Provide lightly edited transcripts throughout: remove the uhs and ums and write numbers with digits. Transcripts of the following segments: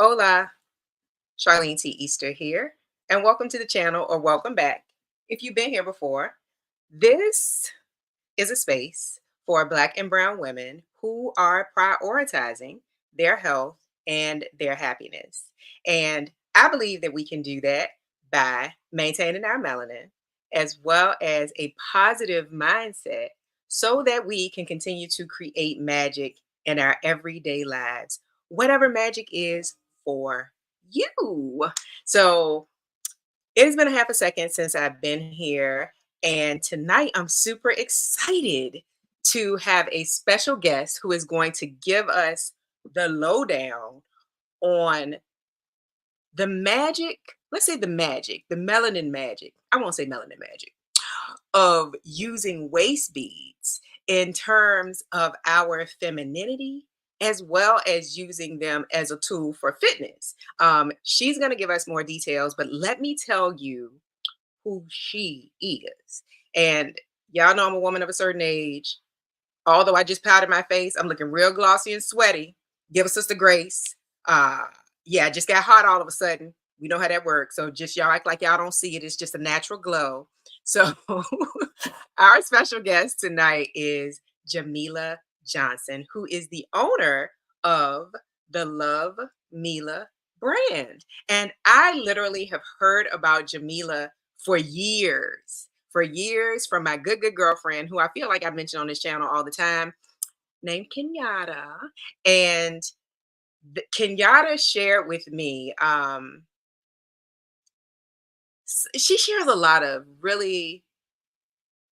Hola, Charlene T. Easter here, and welcome to the channel or welcome back. If you've been here before, this is a space for Black and Brown women who are prioritizing their health and their happiness. And I believe that we can do that by maintaining our melanin as well as a positive mindset so that we can continue to create magic in our everyday lives, whatever magic is for you. So it has been a half a second since I've been here, and tonight I'm super excited to have a special guest who is going to give us the lowdown on the magic. Let's say the magic, the melanin magic. I won't say melanin magic of using waist beads in terms of our femininity as well as using them as a tool for fitness. She's going to give us more details, but let me tell you who she is. And y'all know I'm a woman of a certain age. Although I just powdered my face, I'm looking real glossy and sweaty. Give us sister grace. Uh, yeah, I just got hot all of a sudden. We know how that works. So just y'all act like y'all don't see it. It's just a natural glow. So our special guest tonight is Jamila Johnson, who is the owner of the Love Mila Brand. And I literally have heard about Jamila for years from my good girlfriend, who I feel like I mention on this channel all the time, named Kenyatta. And Kenyatta shared with me, she shares a lot of really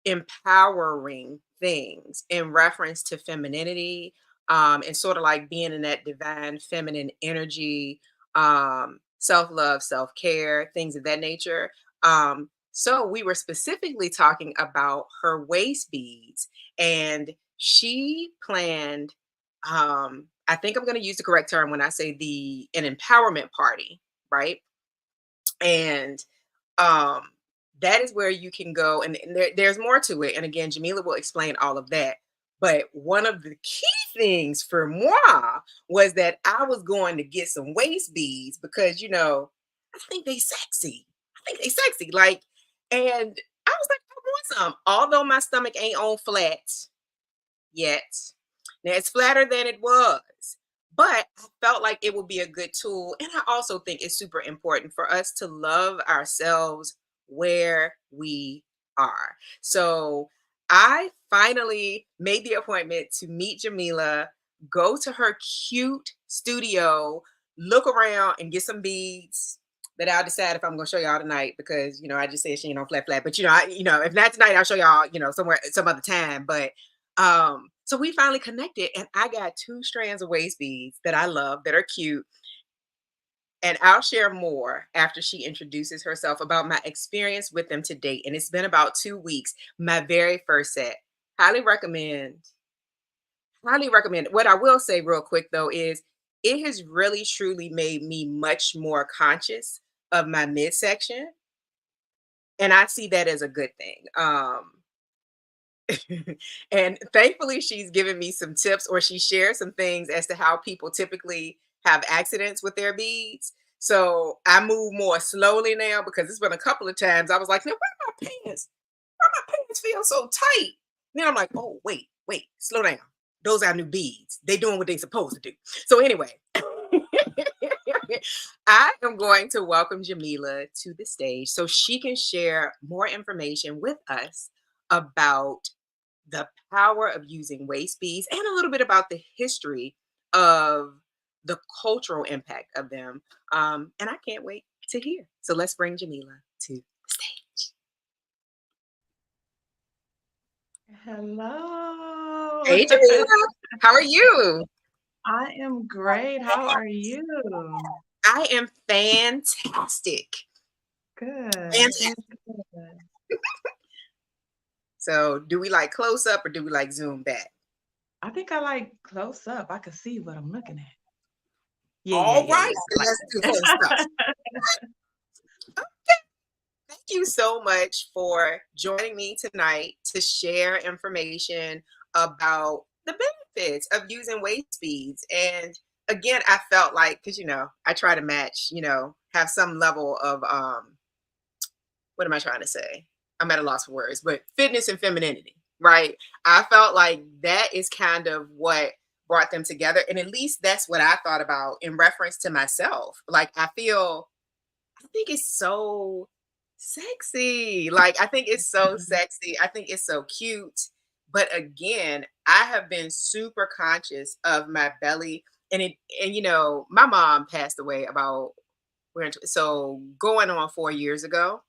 empowering things in reference to femininity, and sort of like being in that divine feminine energy, self-love, self-care, things of that nature. So we were specifically talking about her waist beads, and she planned, I think I'm going to use the correct term when I say an empowerment party, right? And um that is where you can go, and there's more to it, and again Jamila will explain all of that. But one of the key things for moi was that I was going to get some waist beads because I think they sexy. Like, and I was like, I want some, although my stomach ain't on flat yet. Now it's flatter than it was, but I felt like it would be a good tool. And I also think it's super important for us to love ourselves where we are. So I finally made the appointment to meet Jamila, go to her cute studio, look around and get some beads that I'll decide if I'm gonna show y'all tonight because I just said she ain't on flat, but if not tonight, I'll show y'all, somewhere some other time. But so we finally connected, and I got two strands of waist beads that I love that are cute. And I'll share more after she introduces herself about my experience with them to date. And it's been about 2 weeks, my very first set. Highly recommend. Highly recommend. What I will say real quick though is it has really truly made me much more conscious of my midsection. And I see that as a good thing. And thankfully, she's given me some tips, or she shared some things as to how people typically have accidents with their beads. So I move more slowly now because it's been a couple of times I was like, now where are my pants? Why my pants feel so tight? Then I'm like, oh, wait, slow down. Those are new beads. They doing what they supposed to do. So anyway, I am going to welcome Jamila to the stage so she can share more information with us about the power of using waist beads and a little bit about the history of the cultural impact of them. And I can't wait to hear. So let's bring Jamila to the stage. Hello. Hey, Jamila. How are you? I am great. How are you? I am fantastic. Good, Fantastic. good, good. So, do we like close up or do we like zoom back? I think I like close up. I can see what I'm looking at. Yeah, yeah, All yeah, right, yeah. I then like let's do close up. that. Thank you so much for joining me tonight to share information about the benefits of using waist beads. And again, I felt like, because I try to match, have some level of what am I trying to say? I'm at a loss for words, but fitness and femininity, right? I felt like that is kind of what brought them together. And at least that's what I thought about in reference to myself. Like, I think it's so sexy. Like, I think it's so Mhm. sexy. I think it's so cute. But again, I have been super conscious of my belly. And my mom passed away about, so going on 4 years ago.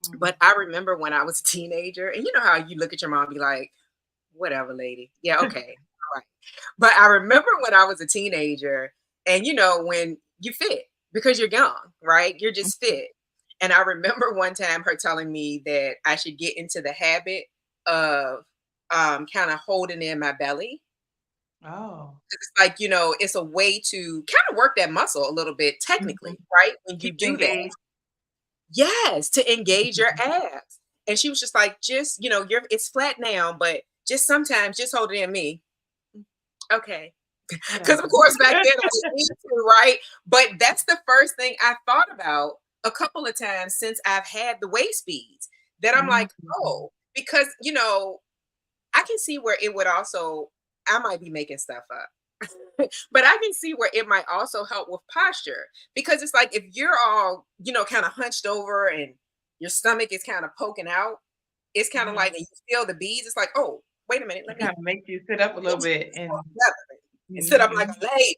Mhm. But I remember when I was a teenager, and you know how you look at your mom and be like, whatever, lady. Yeah, okay. All right. But I remember when I was a teenager, and when you fit because you're young, right? You're just fit. And I remember one time her telling me that I should get into the habit of kind of holding in my belly. Oh. It's like, it's a way to kind of work that muscle a little bit Mhm. technically, right? When you Keep you do that. engaged. Yes, to engage your abs. And she was just like, just, it's flat now, but just sometimes just hold it in me. Okay. Because of Whatever. course back then I didn't need to, right? But that's the first thing I thought about a couple of times since I've had the waist beads that I'm like, Mhm. oh, because I can see where it would also, I might be making stuff up. But I can see where it might also help with posture because it's like if you're all, kind of hunched over and your stomach is kind of poking out, it's kind of like, and Yes. you feel the beads, it's like, oh, wait a minute, It let kinda me makes you sit up a little inch bit myself and together and sit up like mhm. a lady.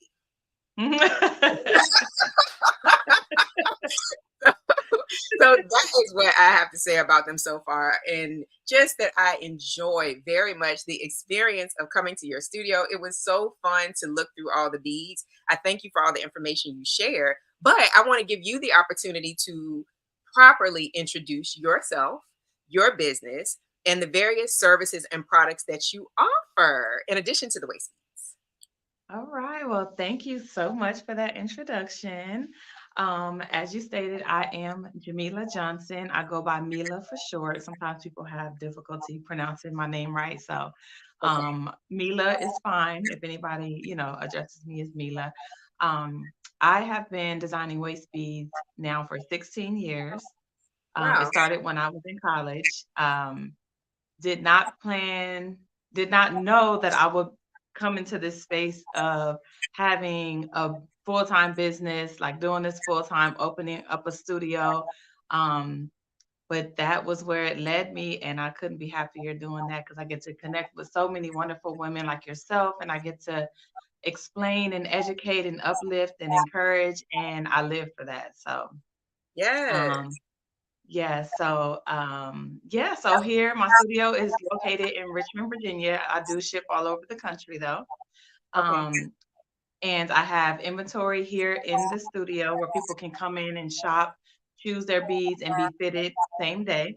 So that is what I have to say about them so far. And just that I enjoy very much the experience of coming to your studio. It was so fun to look through all the beads. I thank you for all the information you share. But I want to give you the opportunity to properly introduce yourself, your business, and the various services and products that you offer in addition to the waist beads. All right. Well, thank you so much for that introduction. As you stated, I am Jamila Johnson. I go by Mila for short. Sometimes people have difficulty pronouncing my name right. So Okay. Mila is fine if anybody, addresses me as Mila. Um, I have been designing waist beads now for 16 years. It Wow. started when I was in college. Did not plan, did not know that I would come into this space of having a full-time business, like doing this full-time, opening up a studio. Um, but that was where it led me, and I couldn't be happier doing that because I get to connect with so many wonderful women like yourself, and I get to explain and educate and uplift and encourage, and I live for that. So, um, Yes. so here my studio is located in Richmond, Virginia. I do ship all over the country though. Okay. Um, and I have inventory here in the studio where people can come in and shop, choose their beads, and be fitted same day.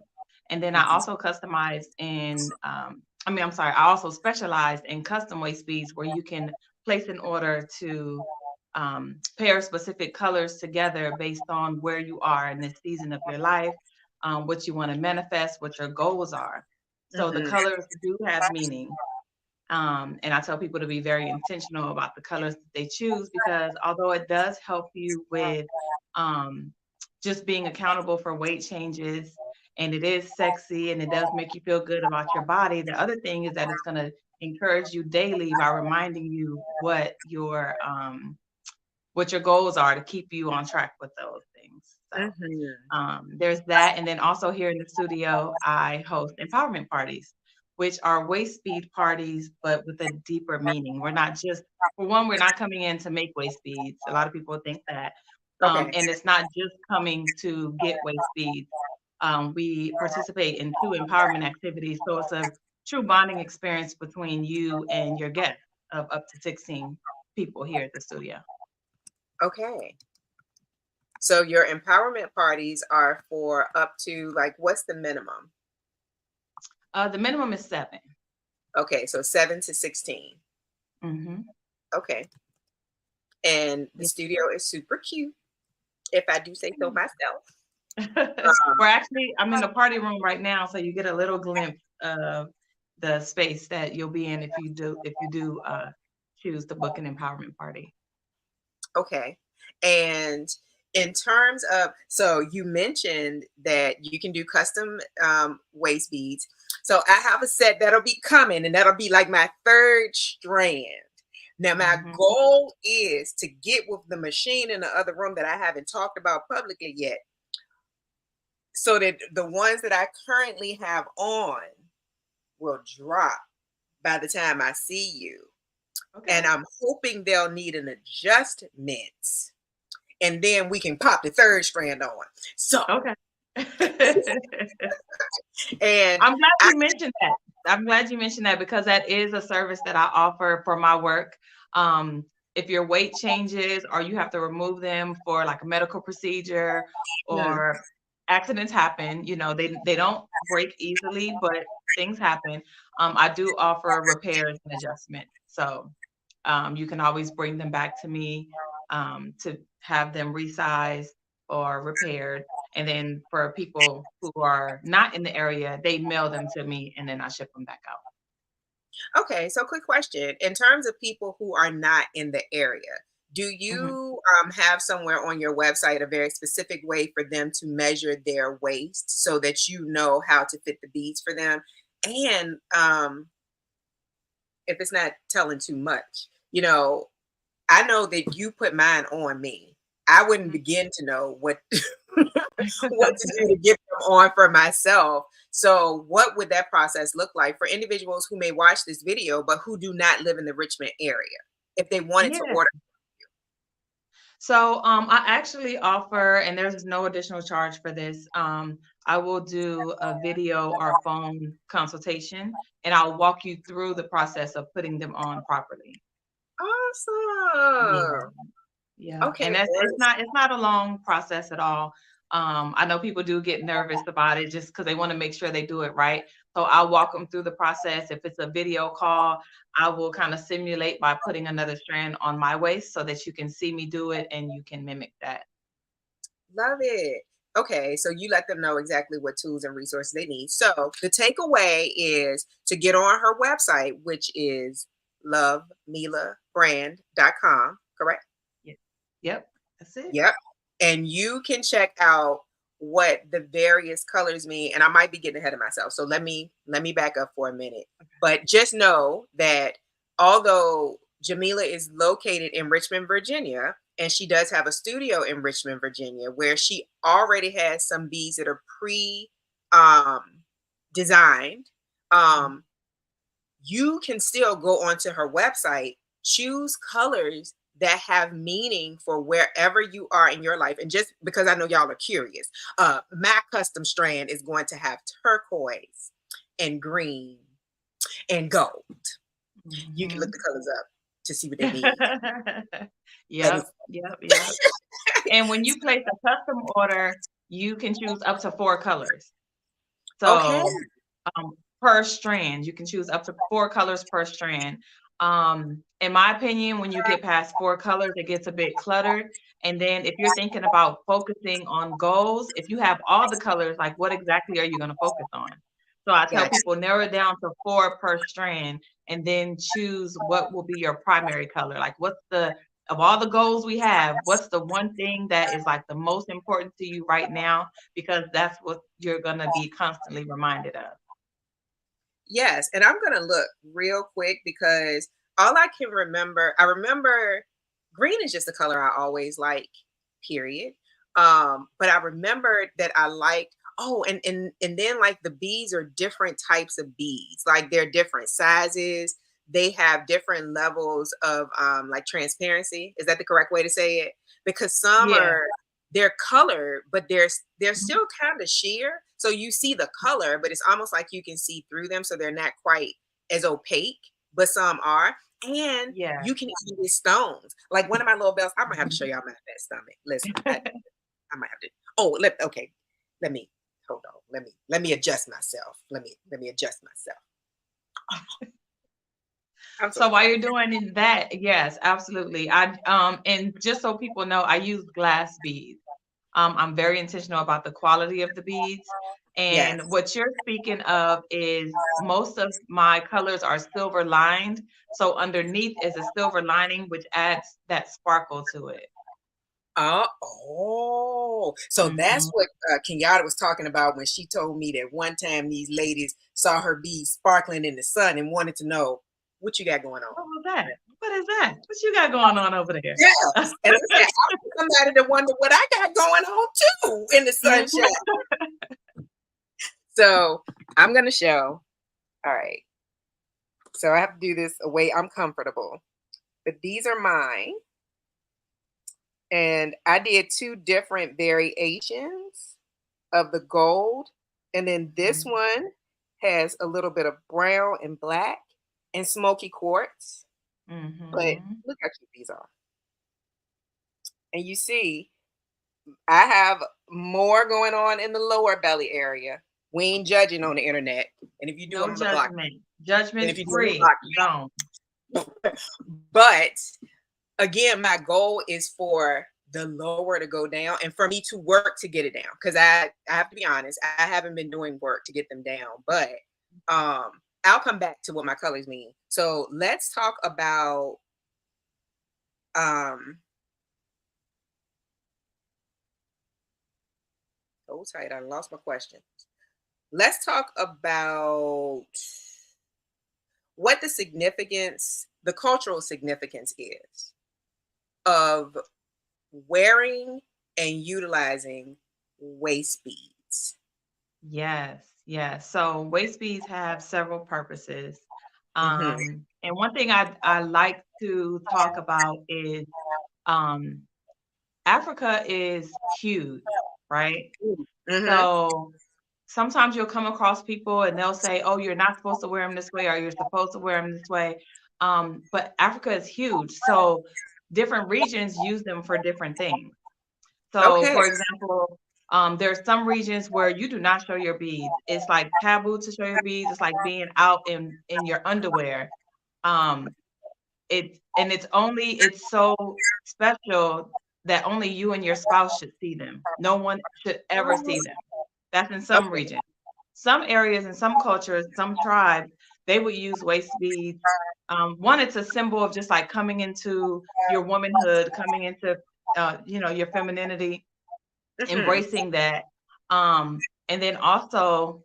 And then I Mhm. also customize in, I'm sorry, I also specialize in custom waist beads where you can place an order to pair specific colors together based on where you are in this season of your life, what you want to manifest, what your goals are. So the Mhm. colors do have meaning. And I tell people to be very intentional about the colors that they choose because although it does help you with um, just being accountable for weight changes and it is sexy and it does make you feel good about your body, the other thing is that it's going to encourage you daily by reminding you what your goals are to keep you on track with those things. So Mhm. there's that. And then also here in the studio, I host empowerment parties, which are waist speed parties, but with a deeper meaning. We're not just, for one, we're not coming in to make waist beads. A lot of people think that. Okay. And it's not just coming to get waist beads. We participate in two empowerment activities. So it's a true bonding experience between you and your guests of up to 16 people here at the studio. Okay. So your empowerment parties are for up to like what's the minimum? The minimum is 7. Okay, so 7 to 16. Mhm. Okay. And the Yes. studio is super cute, if I do say so myself. We're actually I'm in the party room right now, so you get a little glimpse of the space that you'll be in if you do choose to book an empowerment party. Okay. And in terms of, so you mentioned that you can do custom waist beads. So I have a set that'll be coming, and that'll be like my third strand. Now, my Mhm. goal is to get with the machine in the other room that I haven't talked about publicly yet, so that the ones that I currently have on will drop by the time I see you. And Okay. I'm hoping they'll need an adjustment, and then we can pop the third strand on. So, Okay. and I'm glad I you mentioned that. I'm glad you mentioned that because that is a service that I offer for my work. Um, if your weight changes or you have to remove them for like a medical procedure mm, or accidents happen, they don't break easily, but things happen. I do offer repairs and adjustment. So you can always bring them back to me to have them resized or repaired. And then for people who are not in the area, they mail them to me and then I ship them back out. okay, so quick question. In terms of people who are not in the area, do Mhm. you have somewhere on your website a very specific way for them to measure their waist so that you know how to fit the beads for them? And if it's not telling too much, I know that you put mine on me. I wouldn't begin to know what what to do to get them on for myself. So, what would that process look like for individuals who may watch this video but who do not live in the Richmond area if they wanted to Yeah. order? So I actually offer, and there's no additional charge for this. I will do a video or phone consultation, and I'll walk you through the process of putting them on properly. Yeah. Awesome. Yeah, Okay, and it's not a long process at all. I know people do get nervous about it just because they wanna make sure they do it right. So I'll walk them through the process. If it's a video call, I will kinda simulate by putting another strand on my waist so that you can see me do it and you can mimic that. love it. Okay, so you let them know exactly what tools and resources they need. So the takeaway is to get on her website, which is lovemilabrand.com, correct? Yeah. Yep, that's it. Yep. And you can check out what the various colors mean. And I might be getting ahead of myself. So let me back up for a minute. But just know that although Jamila is located in Richmond, Virginia, and she does have a studio in Richmond, Virginia, where she already has some beads that are pre um designed. Mhm. Um, you can still go onto her website, choose colors that have meaning for wherever you are in your life. And just because I know y'all are curious, my custom strand is going to have turquoise and green and gold. You can look Mhm. the colors up to see what they mean. But Yep, it's yep, yep. And when you place a custom order, you can choose up to 4 colors. okay. So per strand. You can choose up to 4 colors per strand. In my opinion, when you get past 4 colors, it gets a bit cluttered. And then if you're thinking about focusing on goals, if you have all the colors, like what exactly are you going to focus on? So I tell Gotcha. people narrow it down to 4 per strand and then choose what will be your primary color. Like what's the of all the goals we have, what's the one thing that is like the most important to you right now? Because that's what you're going to be constantly reminded of. Yes, and I'm gonna look real quick because all I can remember, I remember green is just the color I always like, period. But I remembered that I liked, oh, and then like the beads are different types of beads, like they're different sizes. They have different levels of like transparency. Is that the correct way to say it? Because some Yeah. are, they're colored, but they're Mhm. still kind of sheer. So you see the color, but it's almost like you can see through them. So they're not quite as opaque, but some are. And Yeah. you can even get stones. Like one of my little bells, I'm gonna have to show y'all my fat stomach. Listen, I might have to. Oh, okay. Let me hold on. Let me adjust myself. Let me adjust myself. I'm so So while you're sorry. doing that, yes, absolutely. And just so people know, I use glass beads. I'm very intentional about the quality of the beads. And Yes. what you're speaking of is most of my colors are silver lined. So underneath is a silver lining, which adds that sparkle to it. So that's Mhm. what Kenyatta was talking about when she told me that one time these ladies saw her beads sparkling in the sun and wanted to know what you got going on. What was that? What is that? What you got going on over there? Yes. And I said, I'm somebody to wonder what I got going on too in the sunshine. Mhm. So I'm gonna show. All right. So I have to do this a way I'm comfortable. But these are mine. And I did two different variations of the gold. And then this one has a little bit of brown and black and smoky quartz. But Mhm. look how cute these are. And you see, I have more going on in the lower belly area. We ain't judging on the internet. And if you do, I'm No gonna block judgment. you. And Judgment if you do, I'm free zone. gonna block you. But again, my goal is for the lower to go down and for me to work to get it down. Because I have to be honest, I haven't been doing work to get them down. But um I'll come back to what my colors mean. So let's talk about um oh tight, I lost my question. Let's talk about what the significance, the cultural significance is of wearing and utilizing waist beads. Yes, yes. So waist beads have several purposes. Mhm. And one thing I like to talk about is um, Africa is huge, right? Mhm. So sometimes you'll come across people and they'll say, "Oh, you're not supposed to wear them this way, or you're supposed to wear them this way." But Africa is huge, so different regions use them for different things. So, Okay. for example, there are some regions where you do not show your beads. It's like taboo to show your beads. It's like being out in your underwear. Um, it's so special that only you and your spouse should see them. No one should ever see them. That's in some Okay. regions. Some areas and some cultures, some tribes, they would use waist beads. One, it's a symbol of just like coming into your womanhood, coming into your femininity, Mhm. embracing that. And then also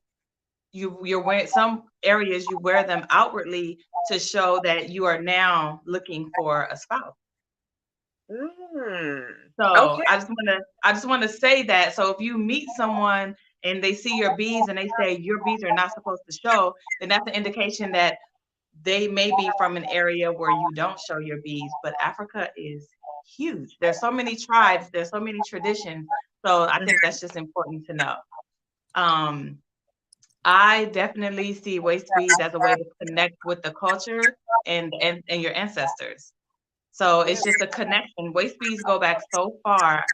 you're wearing some areas you wear them outwardly to show that you are now looking for a spouse. Mm. So Okay. I just wanna say that. So if you meet someone and they see your beads and they say your beads are not supposed to show, then that's an indication that they may be from an area where you don't show your beads. But Africa is huge. There's so many tribes, there's so many traditions. So I think Mhm. that's just important to know. Um, I definitely see waist beads as a way to connect with the culture and your ancestors. So it's Yes. just a connection. Waist beads go back so far.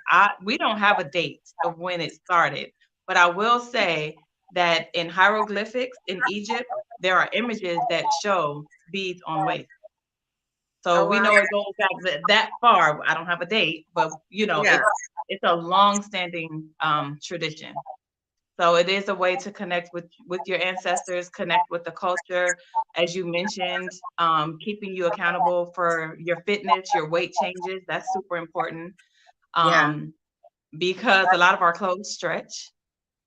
We don't have a date of when it started, but I will say that in hieroglyphics in Egypt, there are images that show beads on waist. So Oh we wow. know it goes back that far. I don't have a date, but Yeah. it's a long-standing tradition. So it is a way to connect with your ancestors, connect with the culture, as you mentioned, keeping you accountable for your fitness, your weight changes. That's super important, Yeah. um, because a lot of our clothes stretch,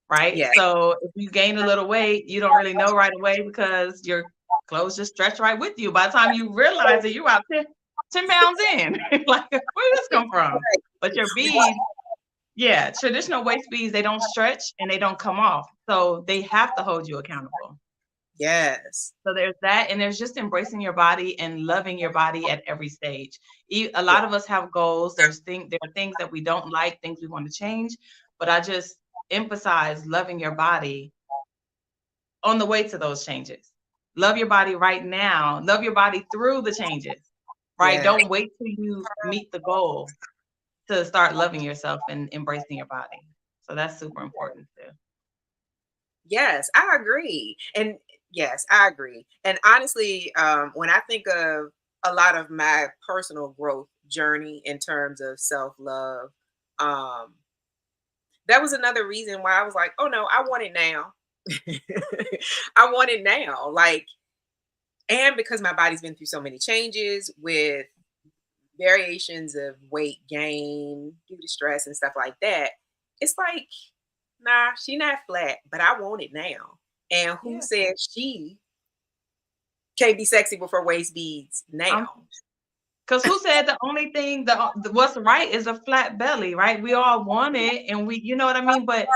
right? Yeah. So if you gain a little weight, you don't really know right away because your clothes just stretch right with you. By the time you realize it, you're about 10 pounds in. Like, where did this come from? But your beads, yeah, traditional waist beads, they don't stretch and they don't come off. So they have to hold you accountable. Yes. So there's that, and there's just embracing your body and loving your body at every stage. A Yeah. lot of us have goals. There are things that we don't like, things we want to change, but I just emphasize loving your body on the way to those changes. Love your body right now. Love your body through the changes, right? Yeah. Don't wait till you meet the goal to start loving yourself and embracing your body. So that's super important too. Yes, I agree. And yes, I agree. And honestly, when I think of a lot of my personal growth journey in terms of self love, um, that was another reason why I was like, oh no, I want it now. I want it now. Like, and because my body's been through so many changes with variations of weight gain due to stress and stuff like that, it's like, nah, she not flat, but I want it now. And who Yeah. said she can't be sexy with her waist beads I'm now? Because who said the only thing what's right is a flat belly, right? We all want it, and you know what I mean. But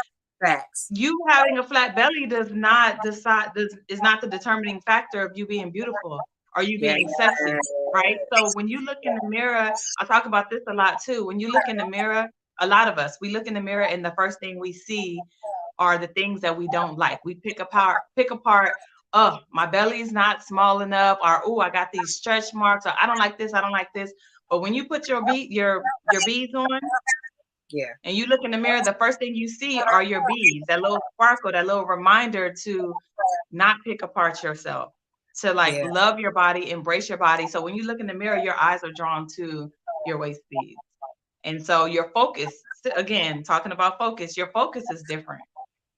Facts. you having a flat belly does not decide is not the determining factor of you being beautiful or you Yeah. being sexy, right? So when you look in the mirror, I talk about this a lot too. When you look in the mirror, a lot of us, we look in the mirror and the first thing we see are the things that we don't like. We pick apart, oh, my belly's not small enough, or oh, I got these stretch marks, or I don't like this, I don't like this. But when you put your beads on, Yeah. and you look in the mirror, the first thing you see are your beads, that little sparkle, that little reminder to not pick apart yourself, to like Yeah. love your body, embrace your body. So when you look in the mirror, your eyes are drawn to your waist beads. And so your focus, again, talking about focus, your focus is different.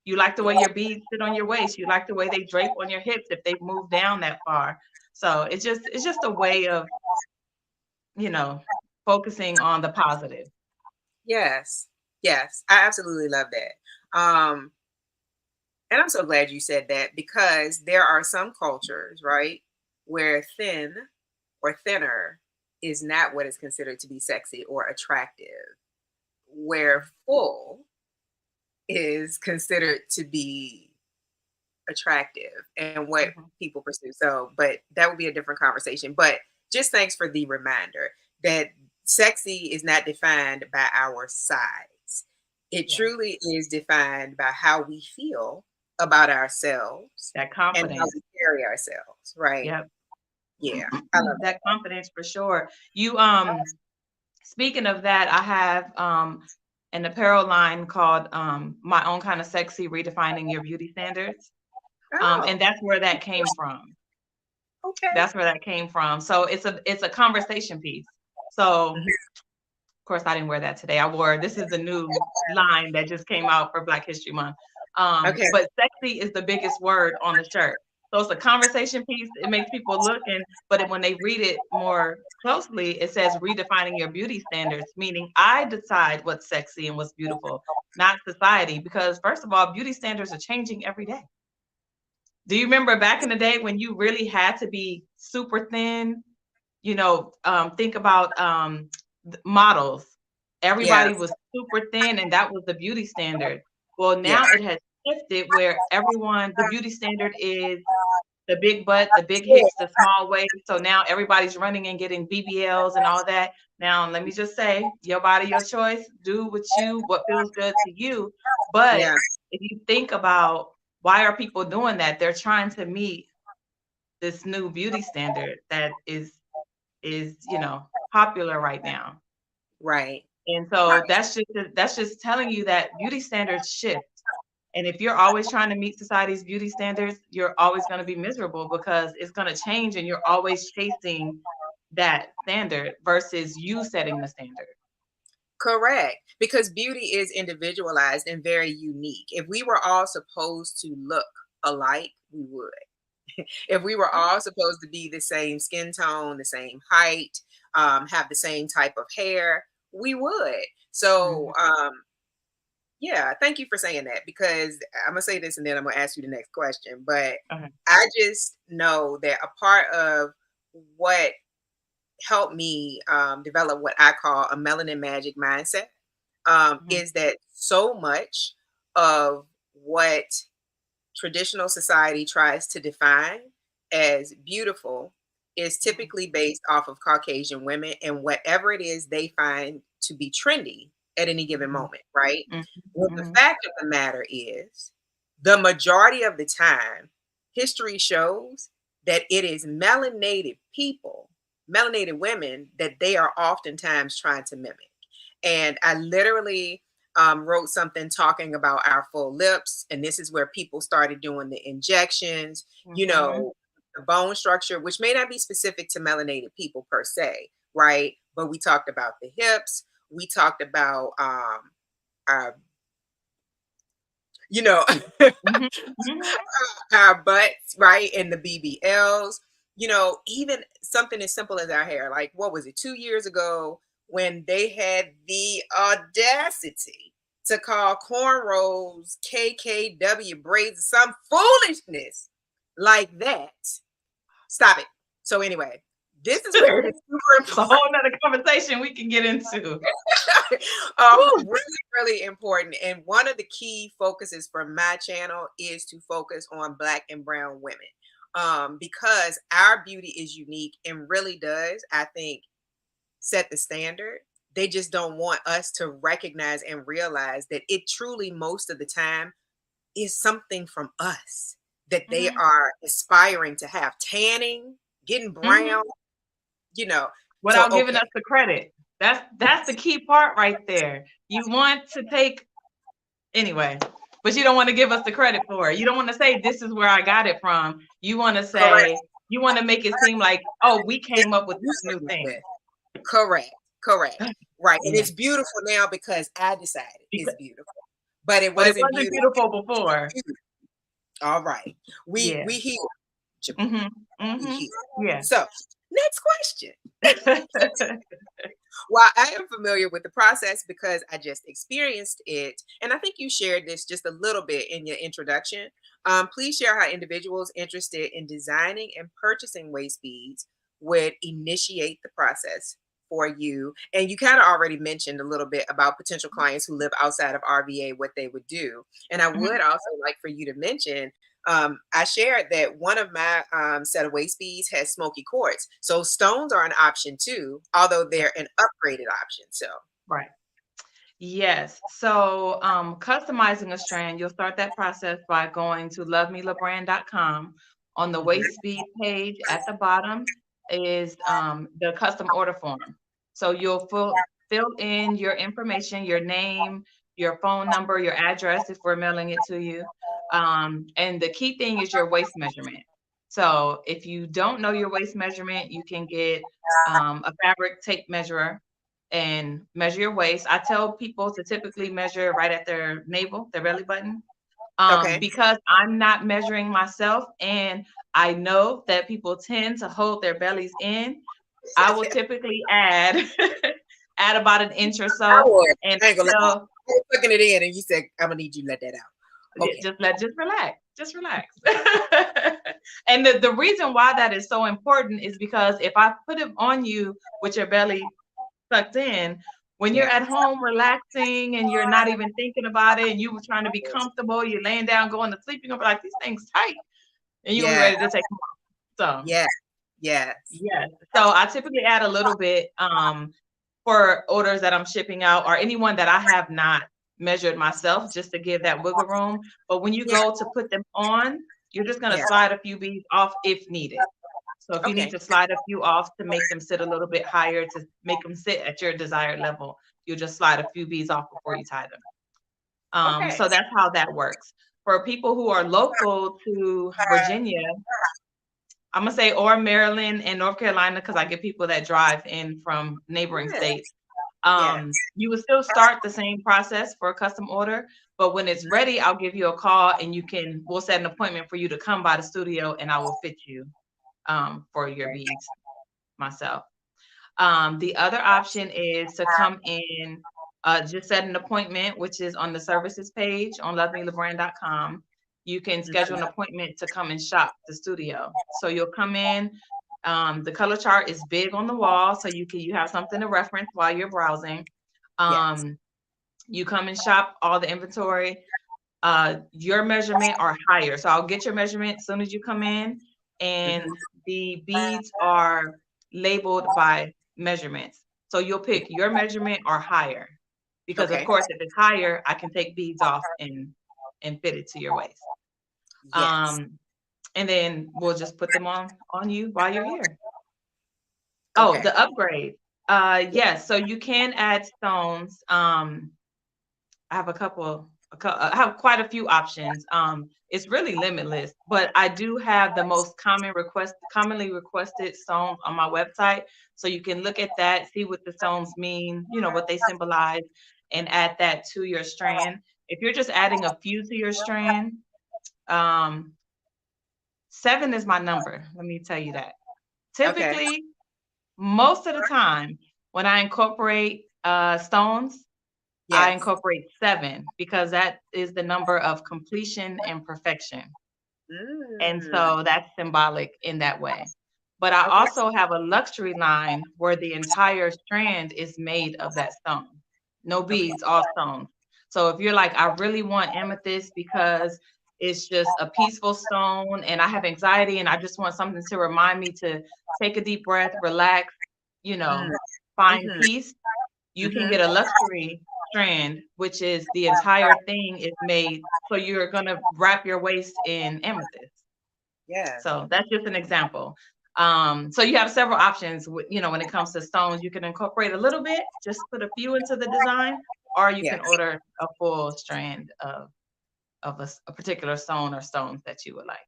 You like the way your beads sit on your waist. You like the way they drape on your hips if they've moved down that far. So it's just a way of, you know, focusing on the positive. Yes. Yes. I absolutely love that. And I'm so glad you said that because there are some cultures, right, where thin or thinner is not what is considered to be sexy or attractive, where full is considered to be attractive and what Mhm. people pursue. So, but that would be a different conversation. But just thanks for the reminder that sexy is not defined by our size. It Yeah. truly is defined by how we feel about ourselves That and how confidence. we carry ourselves, right? Yep. Yeah, I love That that. confidence for sure. You speaking of that, I have an apparel line called My Own Kind of Sexy, Redefining Your Beauty Standards. And Oh, that's where that came from. okay. That's where that came from. So it's a conversation piece. So Mhm. of course I didn't wear that today. I wore this is the new line that just came out for Black History Month. Okay. But sexy is the biggest word on the shirt. So it's a conversation piece. It makes people look but when they read it more closely, it says redefining your beauty standards, meaning I decide what's sexy and what's beautiful, not society. Because first of all, beauty standards are changing every day. Do you remember back in the day when you really had to be super thin? Think about models. Yeah. Everybody was super thin, and that was the beauty standard. Well, Yeah. now it has shifted where the beauty standard is the big butt, the big hips, the small waist. So now everybody's running and getting BBLs and all that. Now, let me just say, your body, your choice. Do what feels good to you. But Yeah. if you think about why are people doing that, they're trying to meet this new beauty standard that is popular right now. Right. And so that's just telling you that beauty standards shift. And if you're always trying to meet society's beauty standards, you're always going to be miserable because it's going to change and you're always chasing that standard versus you setting the standard. Correct. Because beauty is individualized and very unique. If we were all supposed to look alike, we would. If we were all supposed to be the same skin tone, the same height, have the same type of hair, we would. So, Mhm. yeah, thank you for saying that because I'm gonna say this and then I'm gonna ask you the next question. But Okay. I just know that a part of what helped me develop what I call a melanin magic mindset Mhm. is that so much of what traditional society tries to define as beautiful is Mhm. typically based off of Caucasian women and whatever it is they find to be trendy at any given Mhm. moment, right? Mhm. Well, the Mhm. fact of the matter is, the majority of the time, history shows that it is melanated people, melanated women, that they are oftentimes trying to mimic. And I literally wrote something talking about our full lips, and this is where people started doing the injections, Mhm. the bone structure, which may not be specific to melanated people per se, right? But we talked about the hips, we talked about our you know, Mhm, mhm. our butts, right? And the BBLs, even something as simple as our hair. Like, what was it, 2 years ago when they had the audacity to call cornrows KKW braids, some foolishness like that. Stop it. So, anyway, this is where it is super It's a important. whole nother conversation we can get into. Woo. Really, really important. And one of the key focuses for my channel is to focus on Black and Brown women, because our beauty is unique and really does, I think, set the standard. They just don't want us to recognize and realize that it truly, most of the time, is something from us that they Mhm, are aspiring to have. Tanning, getting brown, mhm. you know. So, Without giving okay. us the credit. That's the key part right there. You want to take anyway, but you don't wanna give us the credit for it. You don't wanna say, "This is where I got it from." You wanna Correct. say you wanna make it seem like, "Oh, we This came up with is you this new came up thing." with. Correct, correct. Right, and Yeah, it's beautiful now because I decided it's becau beautiful, but it but it wasn't wasn't beautiful beautiful before. to you. All right. Yeah. We here, Jamila, Mhm, we mhm. here. Yeah. So, next question. While I am familiar with the process because I just experienced it, and I think you shared this just a little bit in your introduction, please share how individuals interested in designing and purchasing waist beads would initiate the process for you. And you kind of already mentioned a little bit about potential clients who live outside of RVA, what they would do. And I Mhm. would also like for you to mention, I shared that one of my set of waist beads has smoky quartz. So stones are an option too, although Yeah, they're an upgraded option. So, right. Yes. So, customizing a strand, you'll start that process by going to lovemilabrand.com. On the mhm. waist bead page at the bottom is the custom order form. So you'll fill in your information, your name, your phone number, your address if we're mailing it to you. And the key thing is your waist measurement. So if you don't know your waist measurement, you can get a fabric tape measurer and measure your waist. I tell people to typically measure right at their navel, their belly button, Okay. because I'm not measuring myself and I know that people tend to hold their bellies in. I will typically add add about an inch or I so would. and I ain't gonna lie. I tell was sucking it in, and you said, "I'm gonna need you to let that out." Okay. just relax. And the reason why that is so important is because if I put it on you with your belly sucked in, when you're Yeah. at home relaxing and you're not even thinking about it and you were trying to be comfortable, you're laying down, going to sleep, you're gonna be like, these things tight. And you'll be Yeah. ready to take them off. So Yeah. Yes. yes. So I typically add a little bit for orders that I'm shipping out or anyone that I have not measured myself just to give that wiggle room. But when you Yeah. go to put them on, you're just gonna Yeah. slide a few beads off if needed. So if you need Okay. to slide a few off to make them sit a little bit higher, to make them sit at your desired level, you'll just slide a few beads off before you tie them. Okay. So that's how that works. For people who are local to Virginia, I'm gonna say or Maryland and North Carolina, because I get people that drive in from neighboring Yes. states. Yes. You will still start the same process for a custom order, but when it's ready, I'll give you a call and we'll set an appointment for you to come by the studio and I will fit you for your beads myself. The other option is to come in, just set an appointment, which is on the services page on lovemilabrand.com. You can schedule an Mhm. appointment to come and shop the studio. So you'll come in. The color chart is big on the wall, so you have something to reference while you're browsing. Yes. Um, you come and shop all the inventory. Your measurement are higher, so I'll get your measurement as soon as you come in, Mhm. and the beads are labeled by measurements. So you'll pick your measurement or higher, because of Okay. course, if it's higher, I can take beads off and fit it to your waist. Yes. Um, and then we'll just put them on you while you're here. Oh, Okay. the upgrade. Yeah. Yes, so you can add stones. I have I have quite a few options. It's really limitless, but I do have the most commonly requested stones on my website. So you can look at that, see what the stones mean, what they symbolize, and add that to your strand. If you're just adding a few to your strand, um, 7 is my number. Let me tell you that. Okay. Typically, most of the time, when I incorporate stones, I Yes. incorporate 7 because that is the number of completion and perfection. And Mm. so that's symbolic in that way. But I Okay. also have a luxury line where the entire strand is made of that stone. No Okay. beads, all stones. So if you're like, I really want amethyst because it's just a peaceful stone and I have anxiety and I just want something to remind me to take a deep breath, relax, you Mm. know, find Mhm. peace, you can Mhm. get a luxury strand, which is the entire thing is made. So you're going to wrap your waist in amethyst. Yeah. So that's just an example. So you have several options, when it comes to stones, you can incorporate a little bit, just put a few into the design, or you can Yes. order a full strand of a particular stone or stones that you would like.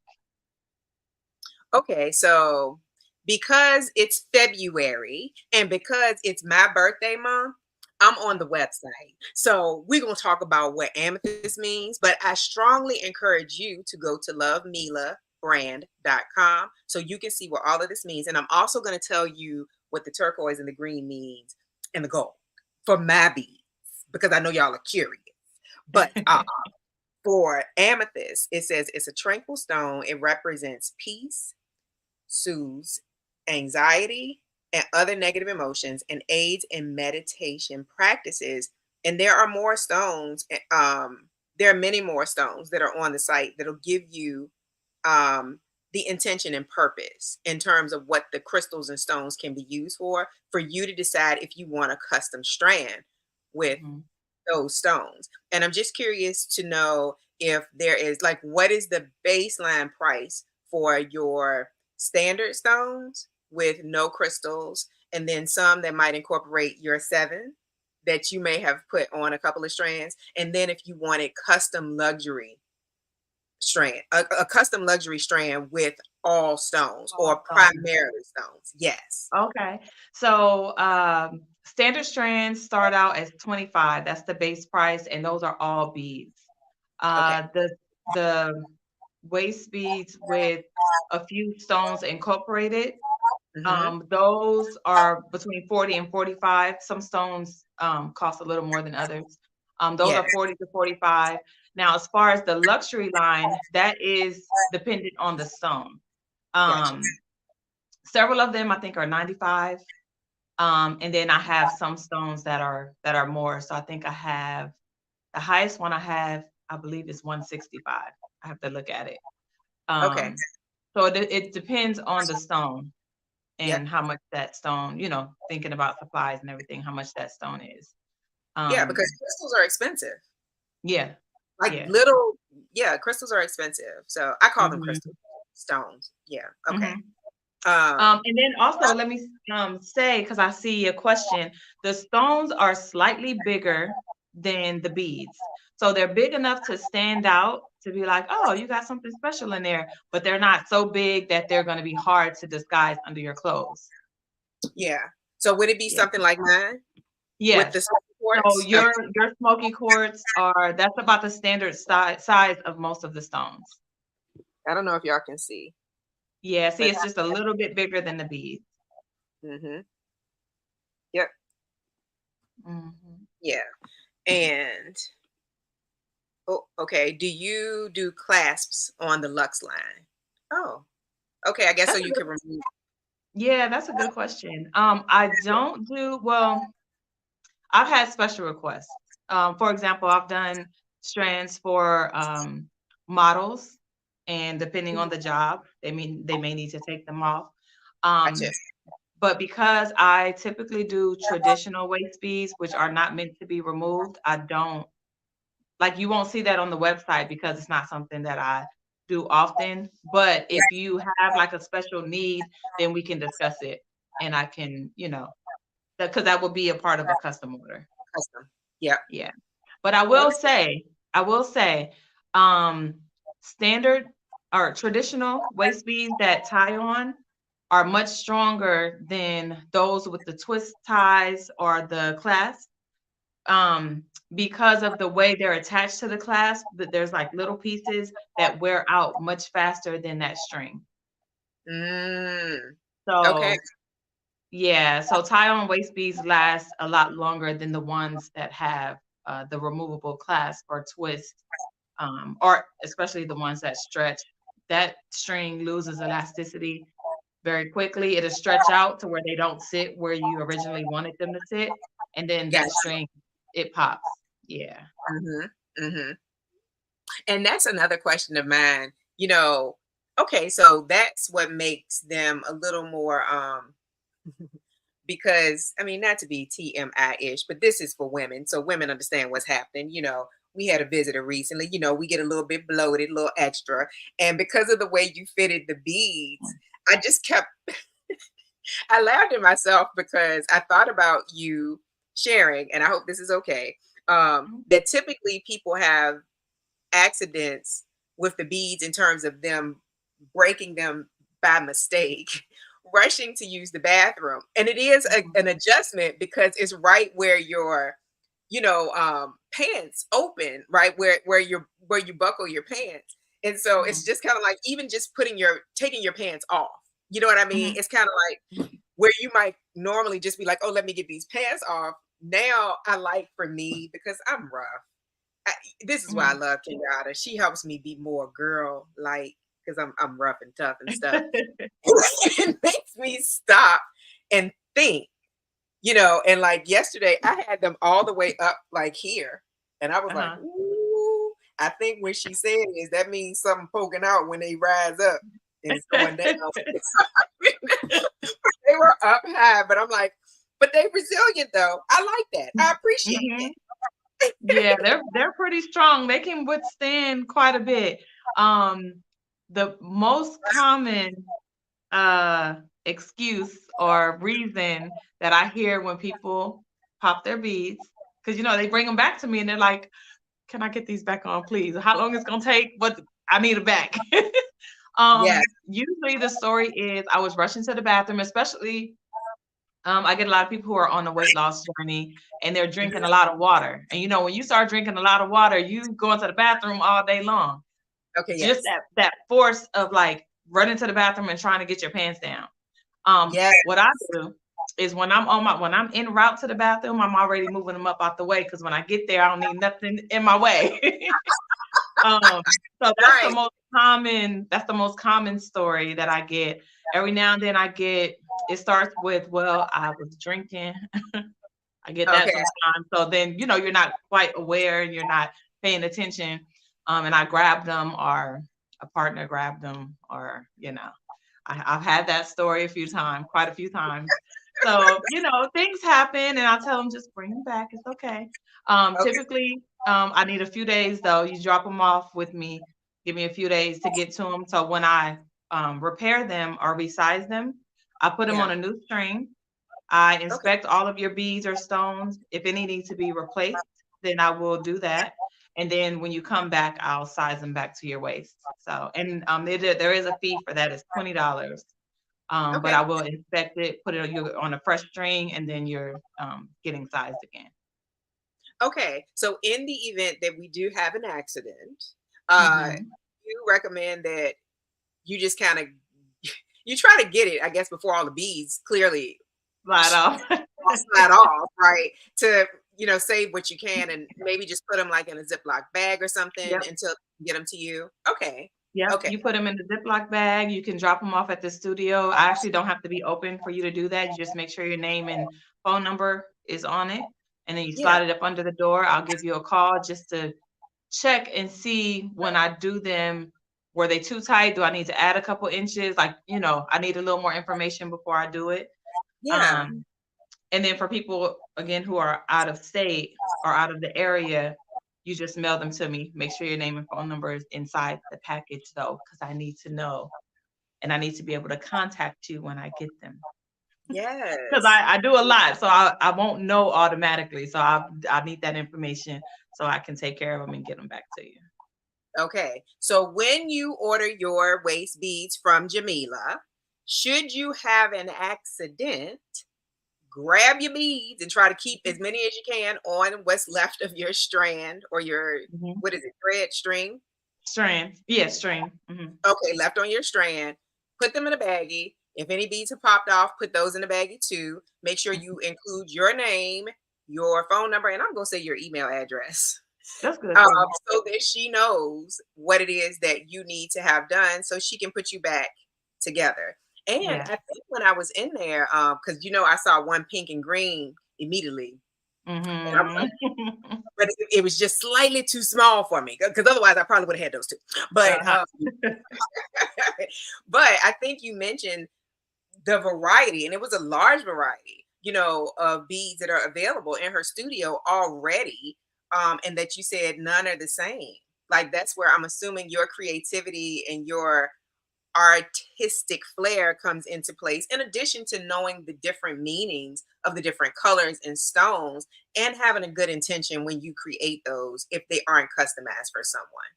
Okay, so because it's February and because it's my birthday month, I'm on the website. So we're going to talk about what amethyst means, but I strongly encourage you to go to lovemilabrand.com so you can see what all of this means. And I'm also going to tell you what the turquoise and the green means and the gold for my beads because I know y'all are curious. But for amethyst, it says it's a tranquil stone. It represents peace, soothes anxiety and other negative emotions, and aids in meditation practices. And there are more stones. There are many more stones that are on the site that'll give you um, the intention and purpose in terms of what the crystals and stones can be used for you to decide if you want a custom strand with Mhm. those stones. And I'm just curious to know if there is like what is the baseline price for your standard stones with no crystals and then some that might incorporate your 7 that you may have put on a couple of strands, and then if you wanted custom luxury strand, a custom luxury strand with all stones All or stones. primarily stones. Yes. Okay. So standard strands start out as 25. That's the base price, and those are all beads. Okay. The waist beads with a few stones incorporated, Hmm. those are between 40 and 45. Some stones cost a little more than others. Those Yes. are 40 to 45. Now, as far as the luxury line, that is dependent on the stone. Gotcha. Um, Several of them I think are 95. And then I have some stones that are more. So I think I have the highest one I have, I believe is 165. I have to look at it. Okay. So it depends on the stone Yep. and how much that stone, thinking about supplies and everything, how much that stone is. Yeah, because Um, crystals are expensive. yeah, Like yeah. little, yeah, crystals are expensive. So I call them Mhm, crystal stones. Yeah. Okay. mhm. Um, And then also let me say, because I see a question, the stones are slightly bigger than the beads. So they're big enough to stand out to be like, oh, you got something special in there, but they're not so big that they're going to be hard to disguise under your clothes. yeah. So would it be Yeah. something like mine with the Yes. So supports? Okay. your smoky quartz that's about the standard size of most of the stones. I don't know if y'all can see, Yeah, see, but it's just a little bit bigger than the beads. hmm, yep, Mhm. yeah. And oh, okay. Do you do clasps on the Lux line? Oh, okay. I guess so That's you can remove. Yeah, that's a good question. I don't do well, I've had special requests. For example, I've done strands for models, and depending on the job, they may need to take them off. Gotcha. Um, but because I typically do traditional waist beads, which are not meant to be removed, I don't like you won't see that on the website because it's not something that I do often. But Yeah, if you have like a special need, then we can discuss it, and I can, because that would be a part of a custom order. custom. Yep. Yeah. But Okay. I will say, um, standard or traditional waist beads that tie on are much stronger than those with the twist ties or the clasp. um, because of the way they're attached to the clasp, that there's like little pieces that wear out much faster than that string. Mm, okay. So yeah, so tie-on waist beads last a lot longer than the ones that have the removable clasp or twist, or especially the ones that stretch. That string loses elasticity very quickly. It'll stretch out to where they don't sit where you originally wanted them to sit, and then that Gotcha. string, it pops. Yeah. Mhm, mhm. And that's another question of mine, you know, okay, so that's what makes them a little more, because I mean, not to be TMI-ish, but this is for women, so women understand what's happening. We had a visitor recently. We get a little bit bloated, a little extra, and because of the way you fitted the beads, I just kept. I laughed at myself because I thought about you sharing, and I hope this is okay. Mhm, That typically people have accidents with the beads in terms of them breaking them by mistake, rushing to use the bathroom. And it is mhm, an adjustment because it's right where your, pants open, right where you buckle your pants. And so it's mhm, just kind of like even just taking your pants off. You know what I mean? mhm, It's kind of like mhm, where you might normally just be like, oh, let me get these pants off. Now I like for me because I'm rough. I, this is why I mhm. love Kenyatta. She helps me be more girl like because I'm rough and tough and stuff. It makes me stop and think, and like yesterday I had them all the way up like here. And I was like, Uh-huh. ooh, I think when she said is that means something poking out when they rise up and it's going down. They were up high, but I'm like, but they resilient though. I like that. I appreciate Mhm. that. Yeah, they're pretty strong. They can withstand quite a bit. Um, the most common excuse or reason that I hear when people pop their beads, because they bring them back to me and they're like, "Can I get these back on, please? How long it's gonna take? What I need it back." Yes. Usually the story is I was rushing to the bathroom, especially I get a lot of people who are on a weight loss journey and they're drinking a Mhm. lot of water. And when you start drinking a lot of water, you go into the bathroom all day long. Okay, Just yes. that force of like running to the bathroom and trying to get your pants down. Yes. What I do is when I'm en route to the bathroom, I'm already moving them up out the way because when I get there, I don't need nothing in my way. Um, so Right. that's the most common story that I get. Every now and then it starts with, well, I was drinking. I get that Okay. sometimes. So then, you're not quite aware and you're not paying attention. And I grabbed them or a partner grabbed them or, I've had that story quite a few times. So, things happen and I'll tell them just bring them back. It's okay. Okay. Typically, I need a few days though. You drop them off with me, give me a few days to get to them. So when I repair them or resize them, I put them Yeah. on a new string. I Okay. inspect all of your beads or stones. If any need to be replaced, then I will do that. And then when you come back, I'll size them back to your waist. So, and there is a fee for that. It's $20. But Okay. I will inspect it, put it on a fresh string, and then you're getting sized again. Okay. So in the event that we do have an accident, Hmm. you recommend that you just kind of you try to get it, I guess, before all the beads clearly Slide off. slide off, right? To save what you can and maybe just put them like in a Ziploc bag or something Yep. until get them to you. Okay. Yep, Okay. you put them in the Ziploc bag, you can drop them off at the studio. I actually don't have to be open for you to do that. You just make sure your name and phone number is on it, and then you Yeah. slide it up under the door. I'll give you a call just to check and see when I do them, were they too tight? Do I need to add a couple inches? Like, I need a little more information before I do it. Yeah. Um, and then for people, again, who are out of state or out of the area, you just mail them to me. Make sure your name and phone number is inside the package, though, because I need to know and I need to be able to contact you when I get them. Because Yes. I do a lot, so I won't know automatically. So I need that information so I can take care of them and get them back to you. Okay. So when you order your waist beads from Jamila, should you have an accident, grab your beads and try to keep as many as you can on what's left of your strand or your, Mhm. what is it, thread, string? Strand. Yeah, string. Okay, left on your strand. Put them in a baggie. If any beads have popped off, put those in a baggie too. Make sure you Mhm. include your name, your phone number, and I'm going to say your email address. That's good too. So that she knows what it is that you need to have done so she can put you back together. And Yeah. I think when I was in there, because I saw one pink and green immediately. And I was Mhm. like, but it was just slightly too small for me because otherwise I probably would have had those two. But Uh-huh. but I think you mentioned the variety, and it was a large variety, of beads that are available in her studio already. And that you said none are the same. Like that's where I'm assuming your creativity and your artistic flair comes into place, in addition to knowing the different meanings of the different colors and stones and having a good intention when you create those if they aren't customized for someone.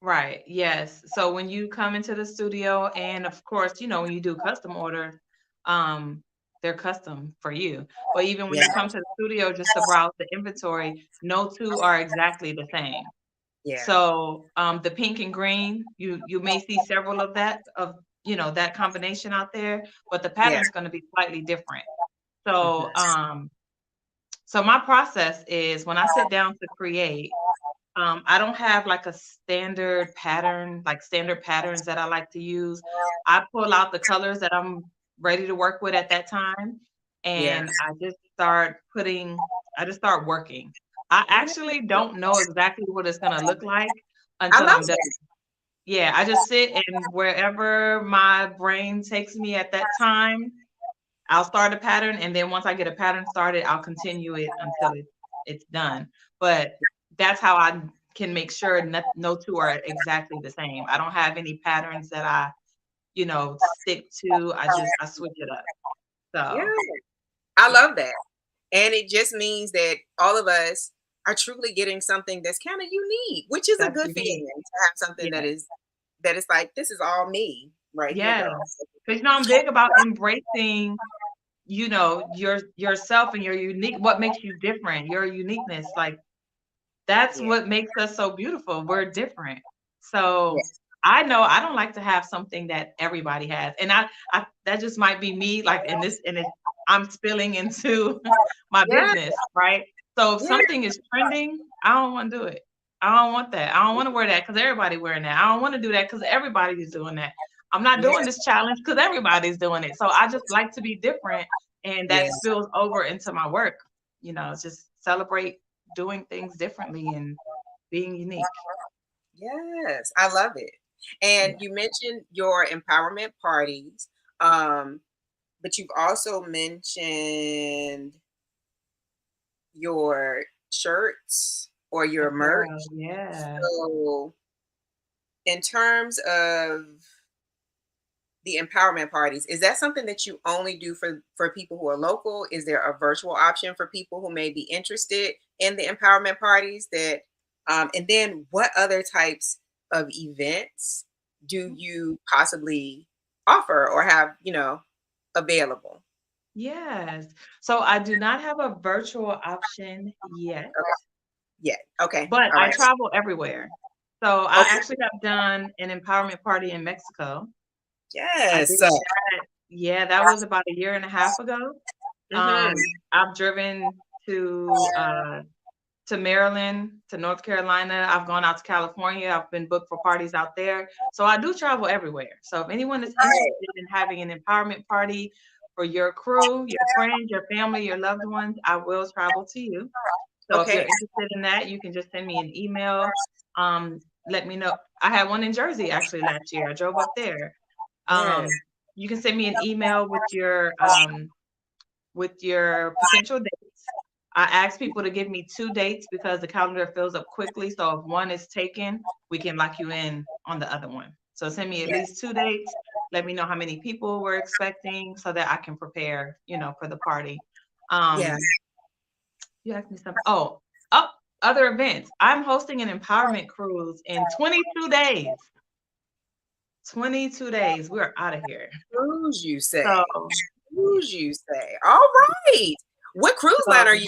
Right. Yes. So when you come into the studio, and of course, when you do custom order, um, they're custom for you. But even when Yeah, you come to the studio just to browse the inventory, no two are exactly the same. yeah, So the pink and green, you may see several of that combination out there, but the yeah. pattern's going to be slightly different. Mhm. So my process is when I sit down to create, I don't have like a standard pattern, like standard patterns that I like to use. I pull out the colors that I'm ready to work with at that time, Yeah. and I just start working. I Yeah. actually don't know exactly what it's gonna look like I until love I'm done. that. Yeah, I just sit and wherever my brain takes me at that time, I'll start a pattern, and then once I get a pattern started, I'll continue it until it's done. But that's how I can make sure no two are exactly the same. I don't have any patterns that I stick to. I switch it up. Yeah. So I yeah, love that. And it just means that all of us are truly getting something that's kind of unique, which is a that's good unique. feeling to have something Yeah. that is like, this is all me right here, Yes. girl. Because I'm big about embracing, yourself and your unique, what makes you different, your uniqueness. Like that's Yeah. what makes us so beautiful. We're different. Yeah. So I know I don't like to have something that everybody has. And I that just might be me, like in this and it's I'm spilling into my Yeah. business, right? So if Yeah. something is trending, I don't want to do it. I don't want that. I don't want to wear that because everybody wearing that. I don't want to do that because everybody's doing that. I'm not Yeah. doing this challenge because everybody's doing it. So I just like to be different, and Yeah. that spills over into my work. Just celebrate doing things differently and being unique. Yes. I love it. And Yeah. you mentioned your empowerment parties. Um, but you've also mentioned your shirts or your Apparel, merch. yeah. So, in terms of the empowerment parties, is that something that you only do for people who are local? Is there a virtual option for people who may be interested in the empowerment parties? And then what other types of events do you possibly offer or have available? Yes. So I do not have a virtual option yet, Okay. Yeah. Okay. but All I right. travel everywhere. So I Okay. actually have done an empowerment party in Mexico. I did Yes. that. Yeah, that was about a year and a half ago. Mm-hmm. I've driven to Maryland, to North Carolina. I've gone out to California. I've been booked for parties out there. So I do travel everywhere. So if anyone is Right. interested in having an empowerment party for your crew, your friends, your family, your loved ones, I will travel to you. So if you're Okay. interested in that, you can just send me an email. Let me know. I had one in Jersey actually last year. I drove up there. Yes. You can send me an email with your potential dates. I ask people to give me 2 dates because the calendar fills up quickly, so if one is taken, we can lock you in on the other one. So send me at Yes. least 2 dates, let me know how many people we're expecting so that I can prepare, for the party. Yes. Um, you asked me something. Oh, other events. I'm hosting an empowerment cruise in 22 days. 22 days. We're out of here. Cruise, you So say? cruise, you say? All right. What cruise line are So you?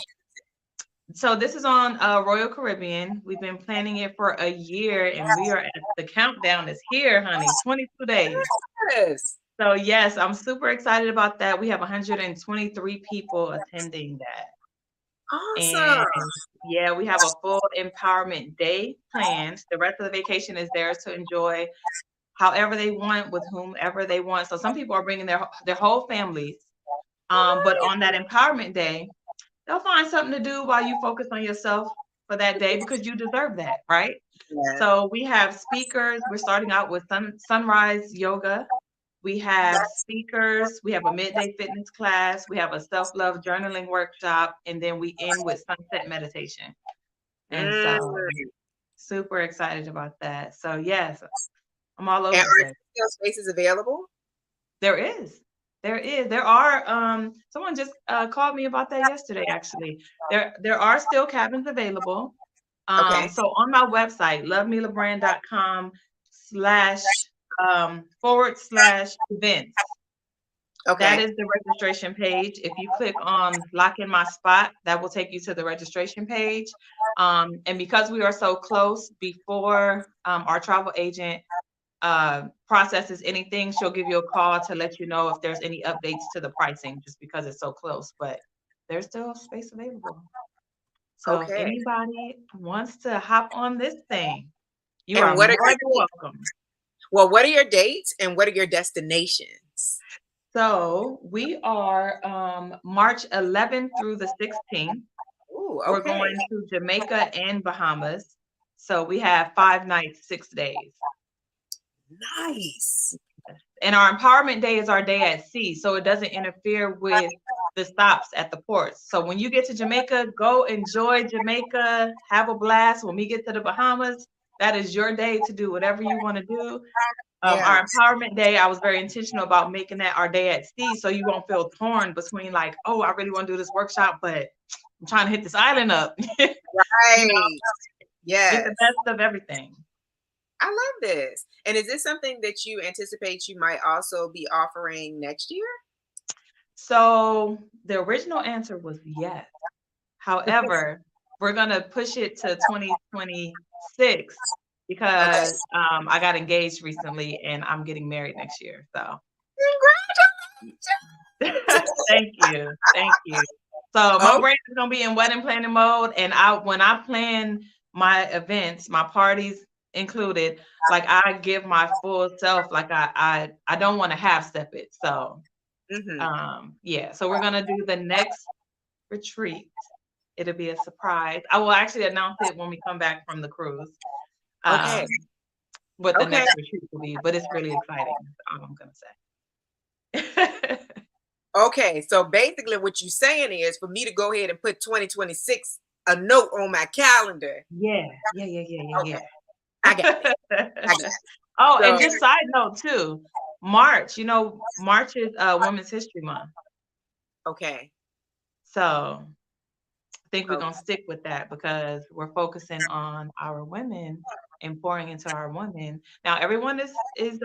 so this is on Royal Caribbean. We've been planning it for a year, and we are at the countdown is here, honey. 22 days. Yes. So yes, I'm super excited about that. We have 123 people attending that. Awesome. And yeah, we have a full empowerment day planned. The rest of the vacation is theirs to enjoy however they want with whomever they want. So some people are bringing their whole families. But Right. on that empowerment day, they'll find something to do while you focus on yourself for that day because you deserve that, right? Yeah. So we have speakers. We're starting out with sunrise yoga. We have speakers. We have a midday fitness class. We have a self-love journaling workshop, and then we end with sunset meditation. And so Mm. super excited about that. So yes, I'm all And over are the place. still spaces available? There is. There is. There are someone just called me about that yesterday actually. There are still cabins available. Okay. So on my website, lovemilabrand.com slash / events. That Okay. is the registration page. If you click on lock in my spot, that will take you to the registration page. And because we are so close before our travel agent processes anything, she'll give you a call to let you know if there's any updates to the pricing just because it's so close. But there's still space available. So if Okay. anybody wants to hop on this thing, you And are what are more your than dates? welcome. Well, what are your dates and what are your destinations? So we are March 11th through the 16th. Ooh, We're okay. going to Jamaica and Bahamas. So we have 5 nights, 6 days. Nice. And our empowerment day is our day at sea. So it doesn't interfere with the stops at the ports. So when you get to Jamaica, go enjoy Jamaica, have a blast. When we get to the Bahamas, that is your day to do whatever you want to do. Yeah. Our empowerment day, I was very intentional about making that our day at sea so you won't feel torn between like, oh, I really want to do this workshop, but I'm trying to hit this island up. You know, Right. get the Yes. best of everything. I love this. And is this something that you anticipate you might also be offering next year? So the original answer was yes. However, we're gonna push it to 2026 Okay. because I got engaged recently and I'm getting married next year. So Congratulations. thank you. Thank you. So my Oh, brain is gonna be in wedding planning mode. And when I plan my events, my parties included, like I give my full self, like I don't want to half step it. So hmm. yeah, so we're gonna do the next retreat. It'll be a surprise. I will actually announce it when we come back from the cruise. Okay. Um, what the Okay. next retreat will be, but it's really exciting. That's all I'm gonna say. Okay. So basically, what you're saying is for me to go ahead and put 2026 a note on my calendar. Yeah, yeah, yeah, yeah, Okay. yeah, I got it. I got yeah. it. Oh, and So, just side note too, March. March is Women's History Month, okay. so I think we're Okay. gonna stick with that because we're focusing on our women and pouring into our women. Now, everyone is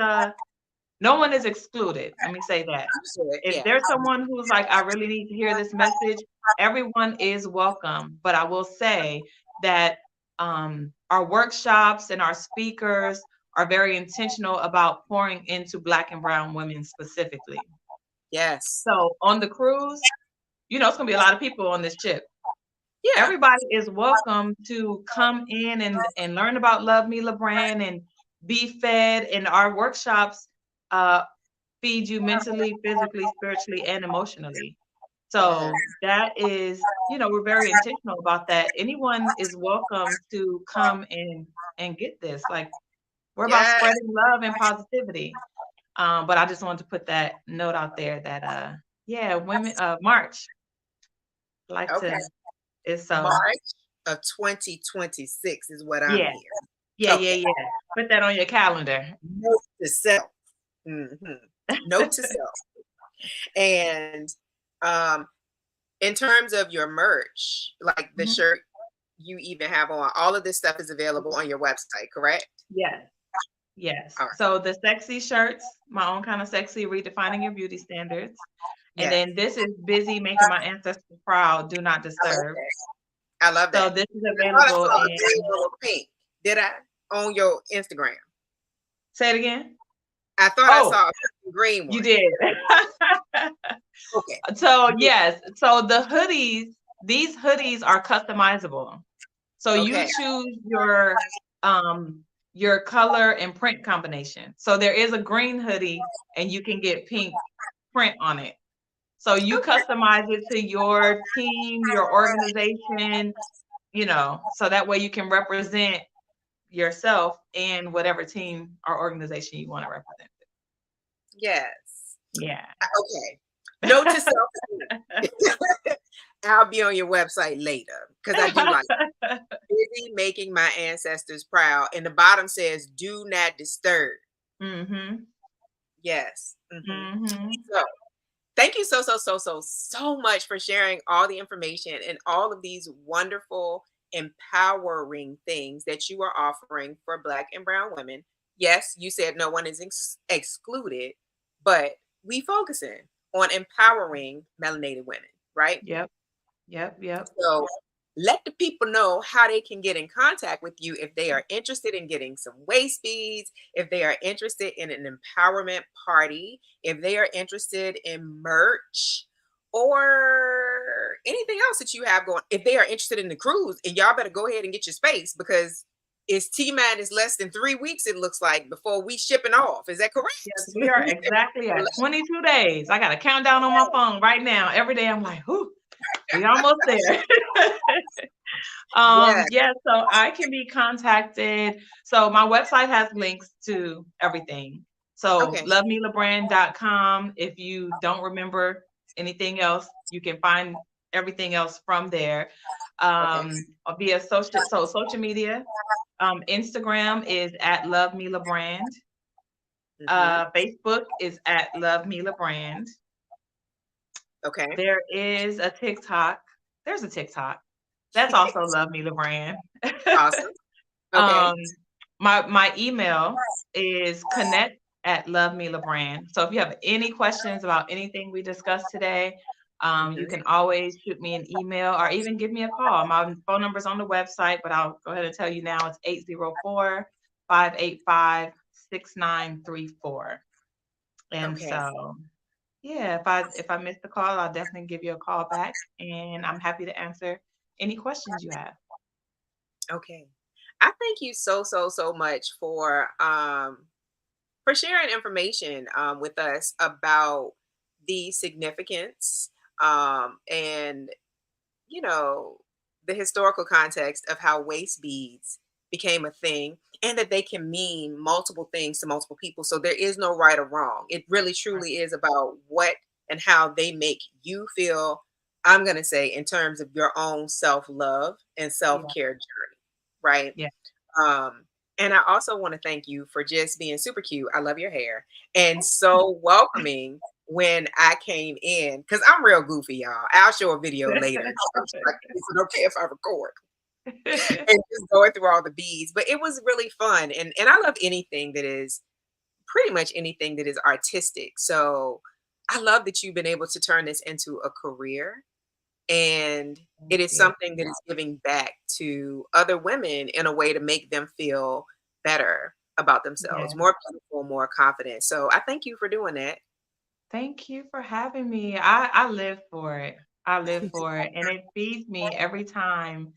no one is excluded. Let me say that. Understood. If Yeah. there's someone who's like, I really need to hear this message, everyone is welcome. But I will say that our workshops and our speakers are very intentional about pouring into Black and Brown women specifically. Yes. So on the cruise, it's going to be a lot of people on this ship. Yeah. Everybody is welcome to come in and learn about Love Mila Brand and be fed. And our workshops uh, feed you mentally, physically, spiritually, and emotionally. Yes. So that is, we're very intentional about that. Anyone is welcome to come and get this. Like we're about Yes. spreading love and positivity. But I just wanted to put that note out there that yeah, women March like Okay. to is so March of 2026 is what I'm yeah, hearing. yeah, yeah, Okay. yeah. Put that on your calendar. Note to self. Hmm. Note to self. And um, in terms of your merch, like the Mhm. shirt you even have on, all of this stuff is available on your website, correct? Yes. Yes. All right. So the sexy shirts, my own kind of sexy, redefining your beauty standards. And Yes. then this is busy making my ancestors proud. Do not I love disturb. that. I love So that. this is I thought I available saw a green in. one with pink. Did I? On your Instagram. Say it again. I thought I Oh, saw a green you one. did. Okay. So Good. yes, so the hoodies, these hoodies are customizable. So you Okay. choose your color and print combination. So there is a green hoodie and you can get pink print on it. So you Okay. customize it to your team, your organization, so that way you can represent yourself and whatever team or organization you want to represent. Yes. Yeah. Okay. Note to self. I'll be on your website later because I do like busy making my ancestors proud. And the bottom says, "Do not disturb." Mhm. Yes. Mhm. So thank you so much for sharing all the information and all of these wonderful, empowering things that you are offering for Black and Brown women. Yes, you said no one is excluded, but we focusing on empowering melanated women, right? Yep. Yep. Yep. So let the people know how they can get in contact with you if they are interested in getting some waist beads, if they are interested in an empowerment party, if they are interested in merch or anything else that you have going. If they are interested in the cruise, and y'all better go ahead and get your space because it's T minus less than 3 weeks, it looks like, before we shipping off. Is that correct? Yes, we are exactly at 22 days. I got a countdown on my phone right now. Every day I'm like, whoo, we almost there. Yes. Yeah, so I can be contacted. So my website has links to everything. So Okay. lovemilabrand.com. If you don't remember anything else, you can find everything else from there. Okay. Via social media. Instagram is at Love Mila Brand. Hmm. Facebook is at Love Mila Brand. Okay. There is a TikTok. There's a TikTok. That's also Love Mila Brand. Awesome. Okay. um, my email is connect@Love Mila Brand. So if you have any questions about anything we discussed today, you Hmm. can always shoot me an email or even give me a call. My phone number is on the website, but I'll go ahead and tell you now. It's 804-585-6934. And Okay. so, yeah, if I miss the call, I'll definitely give you a call back, and I'm happy to answer any questions you have. Okay. I thank you so much for sharing information with us about the significance and you know the historical context of how waist beads became a thing and that they can mean multiple things to multiple people. So there is no right or wrong. It really Right. truly is about what and how they make you feel. I'm going to say in terms of your own self-love and Yeah, self-care journey, right? yeah. Um, and I also want to thank you for just being super cute. I love your hair and so welcoming when I came in because I'm real goofy, y'all. I'll show a video later. I'm just like, is it okay if I record? And just going through all the beads. But it was really fun. And I love anything that is pretty much anything that is artistic. So I love that you've been able to turn this into a career and Thank it is you. something that is giving back to other women in a way to make them feel better about themselves, Yeah. more beautiful, more confident. So I thank you for doing that. Thank you for having me. I live for it. I live for it, and it feeds me every time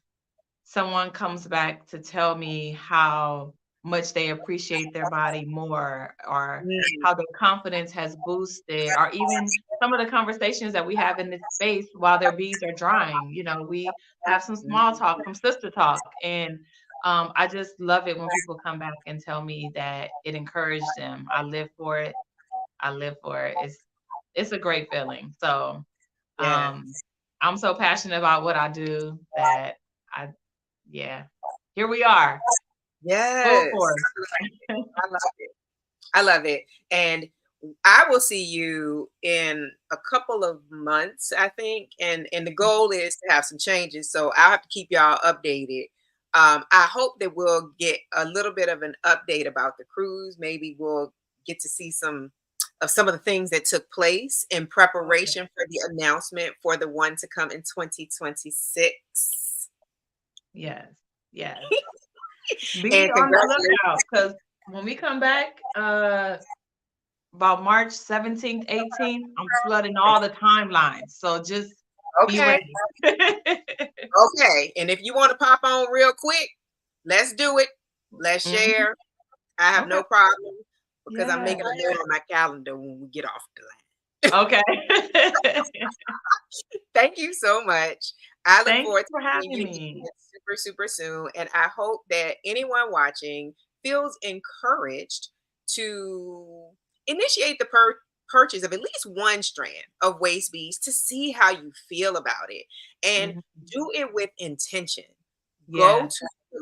someone comes back to tell me how much they appreciate their body more or Mm, how their confidence has boosted or even some of the conversations that we have in this space while their beads are drying. We have some small mm, talk, some sister talk, and I just love it when people come back and tell me that it encouraged them. I live for it. I live for it. It's a great feeling. So um, yes. I'm so passionate about what I do that I yeah. Here we are, full Yes. force. I love it. I love it. And I will see you in a couple of months, I think. And the goal is to have some changes. So I'll have to keep y'all updated. I hope that we'll get a little bit of an update about the cruise. Maybe we'll get to see some of some of the things that took place in Okay. preparation for the announcement for the one to come in 2026. Yes. Yes. Be And on the congratulations. lookout because when we come back, about March 17th, 18th, I'm flooding all the timelines. So just be Okay. ready. Okay. And if you want to pop on real quick, let's do it. Let's Mhm. share. I have Okay. no problem because I'm Yeah. making a note on my calendar when we get off the line. Okay. Thank you so much. I look Thank you forward to for seeing having you me. again super, super soon. And I hope that anyone watching feels encouraged to initiate the purchase of at least one strand of waist beads to see how you feel about it and Mhm. do it with intention. Go Yeah. to the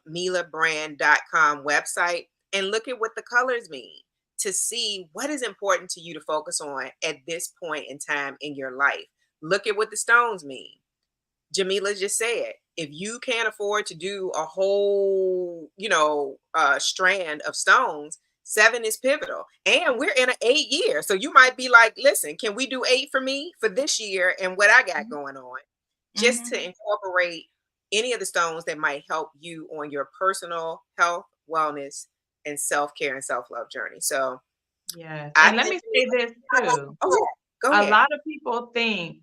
lovemilabrand.com website and look at what the colors mean to see what is important to you to focus on at this point in time in your life. Look at what the stones mean. Jamila just said, if you can't afford to do a whole, strand of stones, 7 is pivotal. And we're in an 8 year. So you might be like, listen, can we do 8 for me for this year and what I got Mhm. going on? Just to Mhm. incorporate any of the stones that might help you on your personal health, wellness, and self-care and self-love journey. So Yes. I And let think me say this too. oh yeah, go A ahead. lot of people think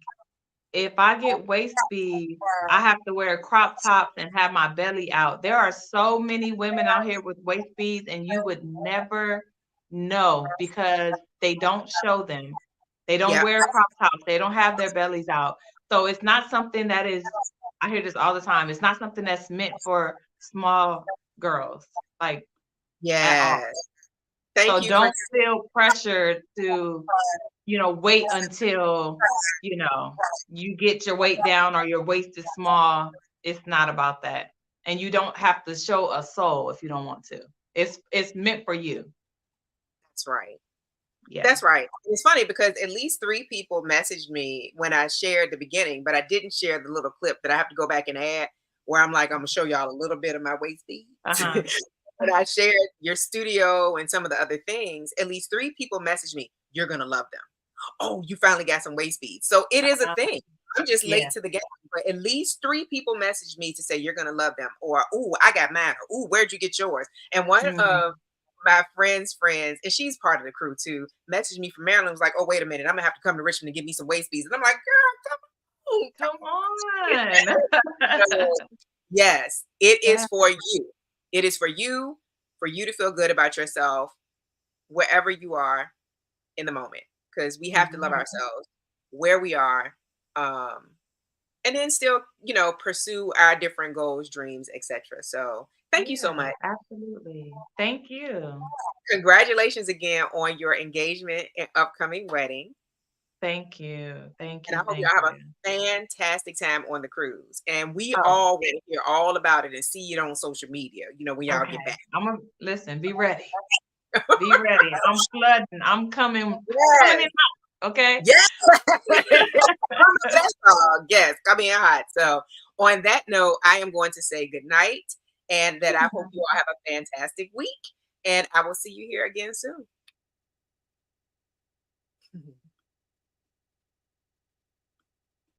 if I get waist beads, I have to wear crop tops and have my belly out. There are so many women out here with waist beads, and you would never know because they don't show them. They don't Yep. wear crop tops. They don't have their bellies out. So it's not something that is, I hear this all the time. It's not something that's meant for small girls, like at all. Yes. Thank So you for don't feel pressured to wait until, you get your weight down or your waist is small. It's not about that. And you don't have to show a soul if you don't want to. It's meant for you. that's right. Yeah. That's right. It's funny because at least 3 people messaged me when I shared the beginning, but I didn't share the little clip that I have to go back and add where I'm like, I'm gonna show y'all a little bit of my waist beads. Uh-huh. But I shared your studio and some of the other things. At least 3 people messaged me, you're gonna love them. Oh, you finally got some waist beads. So it is a Uh, thing. I'm just yeah. late to the game. But at least 3 people messaged me to say you're gonna love them, or ooh, I got mine, or ooh, where'd you get yours? And one Mhm. of my friend's friends, and she's part of the crew too, messaged me from Maryland, was like, oh, wait a minute, I'm gonna have to come to Richmond to get me some waist beads. And I'm like, girl, come on, Come come on. on. Yes, it is Yeah. for you. It is for you to feel good about yourself wherever you are in the moment. Because we have to love Mhm. ourselves where we are. Um, and then still, pursue our different goals, dreams, etc. So thank you so Yeah, much. absolutely. Thank you. Congratulations again on your engagement and upcoming wedding. Thank you. Thank And I you. hope y'all Thank have you. a fantastic time on the cruise. And we Oh, all want to hear all about it and see it on social media, when y'all get okay. back. I'm gonna listen, be ready. Be ready. I'm flooding. I'm coming Yes. in hot, okay? Yes. That's all. Yes, coming in hot. So on that note, I am going to say good night and that I hope you all have a fantastic week. And I will see you here again soon.